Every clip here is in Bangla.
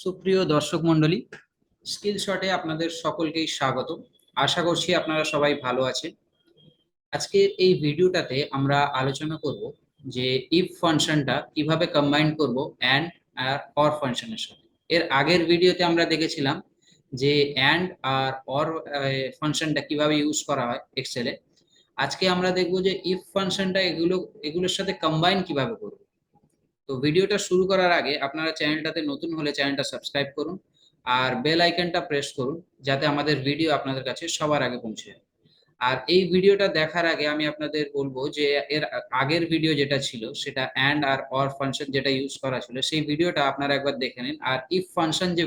সুপ্রিয় দর্শক মণ্ডলী, স্কিল শটে আপনাদের সকলকেই স্বাগত। আশা করছি আপনারা সবাই ভালো আছেন। আজকের এই ভিডিওটাতে আমরা আলোচনা করব যে ইফ ফাংশনটা কিভাবে কম্বাইন করব অ্যান্ড আর অর ফাংশনের সাথে। এর আগের ভিডিওতে আমরা দেখেছিলাম যে অ্যান্ড আর অর ফাংশনটা কিভাবে ইউজ করা হয় এক্সেলে। আজকে আমরা দেখব যে ইফ ফাংশনটা এগুলোর সাথে কম্বাইন কিভাবে করব। তো ভিডিওটা শুরু করার আগে আপনারা চ্যানেলটাতে নতুন হলে চ্যানেলটা সাবস্ক্রাইব করুন আর বেল আইকনটা প্রেস করুন, যাতে আমাদের ভিডিও আপনাদের কাছে সবার আগে পৌঁছে যায়। আর এই ভিডিওটা দেখার আগে আমি আপনাদের বলবো যে এর আগের ভিডিও যেটা ছিল সেটা অ্যান্ড আর অর ফাংশন যেটা ইউজ করা ছিল, সেই ভিডিওটা আপনারা একবার দেখে নিন। আর ইফ ফাংশন যে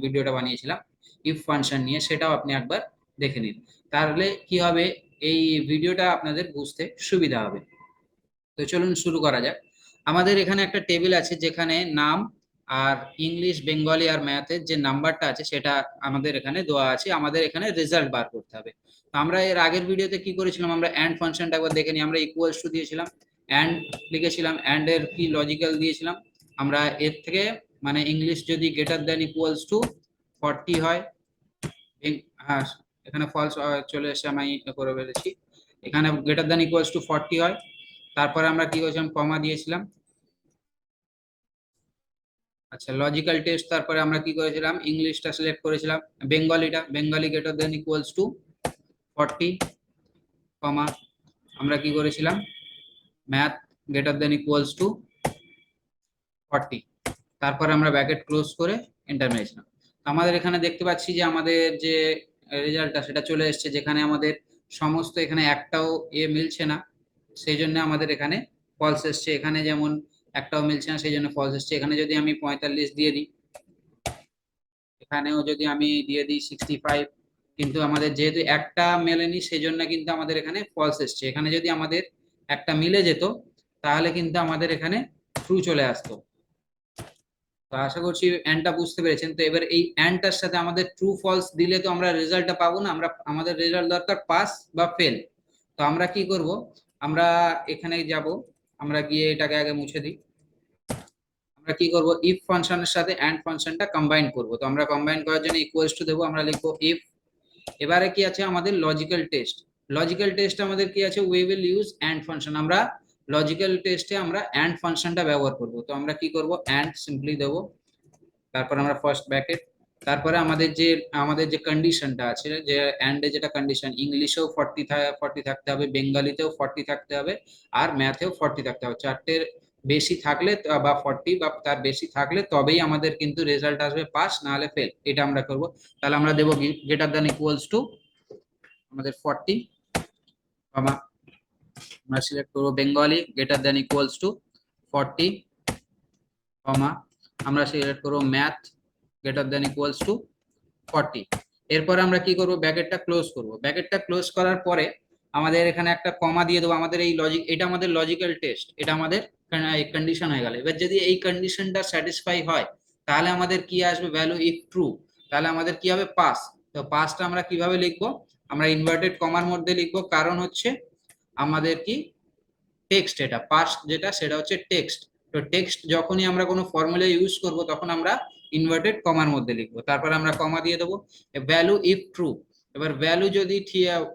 ভিডিওটা বানিয়েছিলাম ইফ ফাংশন নিয়ে, সেটাও আপনি একবার দেখে নিন। তাহলে কি হবে, এই ভিডিওটা আপনাদের বুঝতে সুবিধা হবে। তো চলুন শুরু করা যাক। আমাদের এখানে একটা টেবিল আছে যেখানে নাম আর ইংলিশ, বেঙ্গলি আর ম্যাথের যে নাম্বারটা আছে সেটা আমাদের এখানে দেওয়া আছে। আমাদের এখানে রেজাল্ট বার করতে হবে। তো আমরা এর আগের ভিডিওতে কি করেছিলাম, আমরা অ্যান্ড ফাংশনটা একবার দেখে নিই। আমরা ইকুয়ালস টু দিয়েছিলাম, অ্যান্ড লিখেছিলাম, অ্যান্ড এর কি লজিক্যাল দিয়েছিলাম আমরা। এর থেকে মানে ইংলিশ যদি গ্রেটার দেন ইকুয়ালস টু 40 হয়, হ্যাঁ এখানে ফলস চলে এসে আমি করে ফেলেছি। এখানে গ্রেটার দেন ইকুয়ালস টু 40 হয়, তারপরে আমরা কি করেছিলাম, কমা দিয়েছিলাম। আচ্ছা, লজিক্যাল টেস্ট, তারপরে আমরা কি করেছিলাম, ইংলিশটা সিলেক্ট করেছিলাম, Bengali greater than equals to 40, কমা আমরা কি করেছিলাম, math greater than equals to 40, তারপরে আমরা ব্র্যাকেট ক্লোজ করে এন্টার মেরেছিলাম। আমাদের এখানে দেখতে পাচ্ছি যে আমাদের যে রেজাল্টটা সেটা চলে এসেছে, যেখানে আমাদের সমস্ত এখানে একটাও মিলছে না, সেই জন্য আমাদের এখানে ফলস এসছে। এখানে যেমন একটাও মিলছে না, সেই জন্য ফলস এসছে। এখানে যদি আমি 45 দিয়ে দিই, এখানেও যদি আমি দিয়ে দিই 65, কিন্তু আমাদের যেহেতু একটা মেলেনি সেই জন্য কিন্তু আমাদের এখানে ফলস এসছে। এখানে যদি আমাদের একটা মিলে যেত তাহলে কিন্তু আমাদের এখানে ট্রু চলে আসতো। তো আশা করছি অ্যান্ডটা বুঝতে পেরেছেন। তো এবার এই অ্যান্ডটার সাথে আমাদের ট্রু ফলস দিলে তো আমরা রেজাল্টটা পাবো না, আমাদের রেজাল্ট দরকার পাস বা ফেল। তো আমরা কি করব, আমরা এখানে যাব, আমরা গিয়ে এটাকে আগে মুছে দিই। আমরা কি করব, ইফ ফাংশনের সাথে অ্যান্ড ফাংশনটা কম্বাইন করব। তো আমরা কম্বাইন করার জন্য ইকুয়ালস টু দেবো, আমরা লিখবো ইফ। এবারে কি আছে আমাদের লজিক্যাল টেস্ট। লজিক্যাল টেস্ট আমাদের কি আছে, we will use and function. আমরা লজিক্যাল টেস্টে আমরা অ্যান্ড ফাংশনটা ব্যবহার করব। তো আমরা কি করব, অ্যান্ড সিম্পলি দেবো, তারপর আমরা ফার্স্ট ব্র্যাকেট, তারপরে আমাদের যে কন্ডিশনটা আছে, যে অ্যান্ডে যেটা কন্ডিশন, ইংলিশেও 40 থাকতে হবে, বেঙ্গলিতেও 40 থাকতে হবে, আর ম্যাথেও 40 থাকতে হবে। চারটের বেশি থাকলে বা 40 বা তার বেশি থাকলে তবেই আমাদের কিন্তু রেজাল্ট আসবে পাস, না হলে ফেল। এটা আমরা করব। তাহলে আমরা দেবো গ্রেটার দ্যান ইকুয়ালস টু আমাদের 40, কমা আমরা সিলেক্ট করবো Bengali greater than equals to 40, কমা আমরা সিলেক্ট করবো math greater than equals to 40। এরপরে আমরা কি করব, ব্র্যাকেটটা ক্লোজ করব। ব্র্যাকেটটা ক্লোজ করার পরে আমাদের এখানে একটা কমা দিয়ে দেবো। আমাদের এই এটা আমাদের লজিক্যাল টেস্ট, এটা আমাদের কন্ডিশন হয়ে গেল। এবার যদি এই কন্ডিশনটা স্যাটিসফাই হয় তাহলে আমাদের কি আসবে, ভ্যালু ইফ ট্রু, তাহলে আমাদের কি হবে, পাস। তো পাসটা আমরা কিভাবে লিখবো, আমরা ইনভার্টেড কমার মধ্যে লিখবো, কারণ হচ্ছে আমাদের কি টেক্সট, এটা পাস যেটা সেটা হচ্ছে টেক্সট। তো টেক্সট যখনই আমরা কোনো ফর্মুলা ইউজ করব তখন আমরা ইনভার্টেড কমার মধ্যে লিখবো, তারপর আমরা কমা দিয়ে দেবো, ভ্যালু ইফ ট্রু। এবার ভ্যালু যদি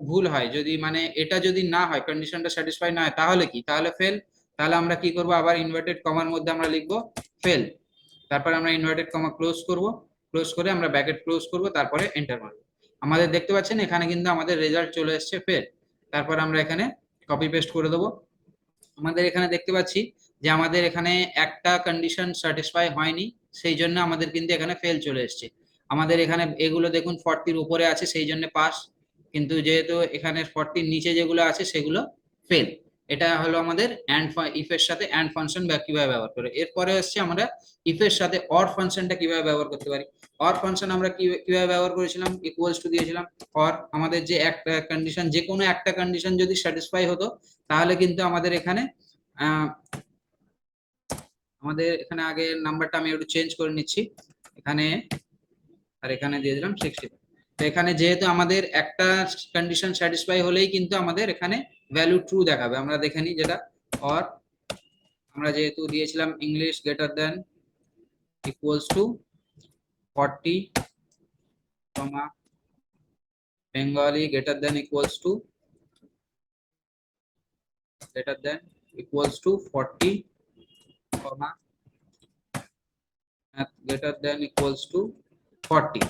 ভুল হয়, যদি মানে এটা যদি না হয়, কন্ডিশনটা স্যাটিসফাই না হয়, তাহলে কি, তাহলে ফেল। তাহলে আমরা কি করব, আবার ইনভার্টেড কমার মধ্যে আমরা লিখবো ফেল, তারপর আমরা ইনভার্টেড কমা ক্লোজ করব, ক্লোজ করে আমরা ব্র্যাকেট ক্লোজ করব, তারপরে এন্টার মারবো। আমাদের দেখতে পাচ্ছেন এখানে কিন্তু আমাদের রেজাল্ট চলে এসেছে ফেল। তারপর আমরা এখানে কপি পেস্ট করে দেবো। আমাদের এখানে দেখতে পাচ্ছি যে আমাদের এখানে একটা কন্ডিশন স্যাটিসফাই হয়নি, সেই জন্য আমাদের কিন্তু এখানে ফেল চলে এসেছে। আমাদের এখানে এগুলো দেখুন 40-র উপরে আছে সেই জন্য পাস, কিন্তু যেহেতু এখানে 40-র নিচে যেগুলো আছে সেগুলো ফেল। এটা হলো আমাদের ইফের সাথে অ্যান্ড ফাংশন কিভাবে ব্যবহার করে। এরপরে হচ্ছে আমরা ইফের সাথে অর ফাংশনটা কিভাবে ব্যবহার করতে পারি। অর ফাংশন আমরা কিভাবে ব্যবহার করেছিলাম, ইকুয়ালস টু দিয়েছিলাম, অর আমাদের যে একটা কন্ডিশন, যে কোনো একটা কন্ডিশন যদি স্যাটিসফাই হতো তাহলে কিন্তু আমাদের এখানে আগে নাম্বারটা আমি একটু চেঞ্জ করে নিচ্ছি, এখানে আর এখানে দিয়ে দিলাম 60। তো এখানে যেহেতু আমাদের একটা কন্ডিশন স্যাটিসফাই হলেই কিন্তু আমাদের এখানে ভ্যালু ট্রু দেখাবে। আমরা দেখে নিই যেটা অর, আমরা যেহেতু দিয়েছিলাম English greater than equals to 40, comma Bengali greater than equals to 40, comma math greater than equals to 40।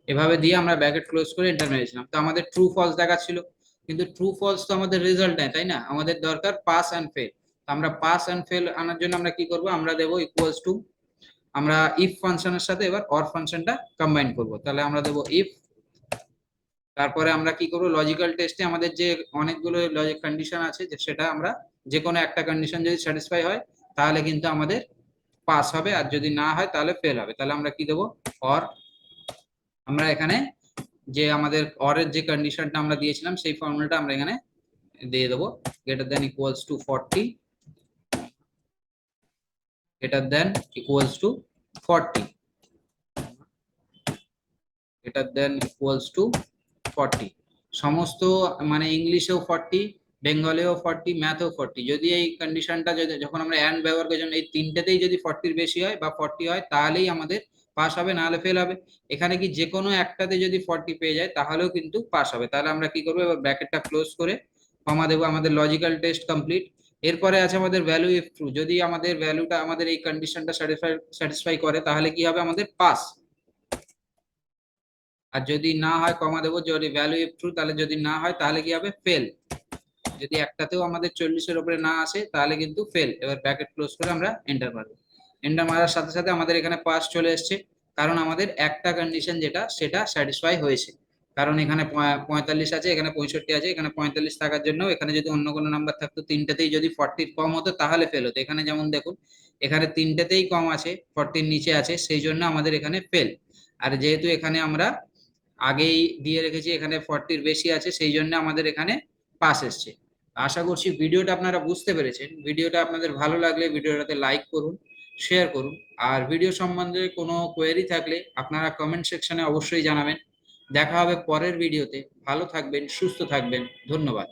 এভাবে দিয়ে আমরা ব্র্যাকেট ক্লোজ করে এন্টার মেরেছিলাম। তো আমাদের ট্রু ফলস দেখাচ্ছিল, কিন্তু ট্রু ফলস তো আমাদের রেজাল্ট নেই, তাই না? আমাদের দরকার পাস এন্ড ফেল। তো আমরা পাস এন্ড ফেল আনার জন্য আমরা কি করব, আমরা দেব ইকুয়ালস টু, আমরা ইফ ফাংশনের সাথে এবার অর ফাংশনটা কম্বাইন করব। তাহলে আমরা দেব ইফ, তারপরে আমরা কি করব, লজিক্যাল টেস্টে আমাদের যে অনেকগুলো লজিক কন্ডিশন আছে, যে সেটা আমরা যে কোনো একটা কন্ডিশন যদি স্যাটিসফাই হয় তাহলে কিন্তু আমাদের পাস হবে, আর যদি না হয় তাহলে ফেল হবে। তাহলে আমরা কি দেব, অর। আমরা এখানে যে আমাদের অরের যে কন্ডিশনটা আমরা দিয়েছিলাম সেই ফর্মুলাটা আমরা এখানে দিয়ে দেবো, greater than equals to 40, greater than equals to 40, greater than equals to 40। সমস্ত মানে ইংলিশেও 40, বেঙ্গলেও 40, ম্যাথেও 40। যদি এই কন্ডিশনটা যদি যখন আমরা অ্যান্ড ব্যবহার করি, এই তিনটেতেই যদি 40 বেশি হয় বা 40 হয় তাহলেই আমাদের পাস হবে, না হলে ফেল হবে। এখানে কি যে কোনো একটাতে যদি 40 পেয়ে যায় তাহলেও কিন্তু পাস হবে। তাহলে আমরা কি করবো, এবার ব্র্যাকেটটা ক্লোজ করে কমা দেবো, আমাদের লজিক্যাল টেস্ট কমপ্লিট। এরপরে আছে আমাদের ভ্যালু ইফ ট্রু। যদি আমাদের ভ্যালুটা আমাদের এই কন্ডিশনটা স্যাটিসফাই করে তাহলে কি হবে, আমাদের পাস। আর যদি না হয় কমা দেবো, যদি ভ্যালু ইফ ট্রু, তাহলে যদি না হয় তাহলে কি হবে, ফেল। যদি একটাতেও আমাদের 40-এর উপরে না আসে তাহলে কিন্তু ফেল। এবার ব্র্যাকেট ক্লোজ করে আমরা এন্টার মারবো। এন্টার মারার সাথে সাথে আমাদের এখানে পাস চলে এসছে, কারণ আমাদের একটা কন্ডিশন যেটা সেটা স্যাটিসফাই হয়েছে। কারণ এখানে 45 আছে, এখানে 65 আছে, এখানে 45 থাকার জন্য এখানে যদি অন্য কোনো নাম্বার থাকতো, তিনটাতেই যদি 40 কম হতো তাহলে ফেল হতো। এখানে যেমন দেখুন, এখানে তিনটাতেই কম আছে, 40 নিচে আছে, সেই জন্য আমাদের এখানে ফেল। আর যেহেতু এখানে আমরা আগেই দিয়ে রেখেছি এখানে 40-র বেশি আছে, সেই জন্য আমাদের এখানে পাস এসছে। আশা করছি ভিডিওটা আপনারা বুঝতে পেরেছেন। ভিডিওটা আপনাদের ভালো লাগলে ভিডিওটাতে লাইক করুন, শেয়ার করুন। আর ভিডিও সম্বন্ধে কোনো কোয়েরি থাকলে আপনারা কমেন্ট সেকশনে অবশ্যই জানাবেন। দেখা হবে পরের ভিডিওতে। ভালো থাকবেন, সুস্থ থাকবেন, ধন্যবাদ।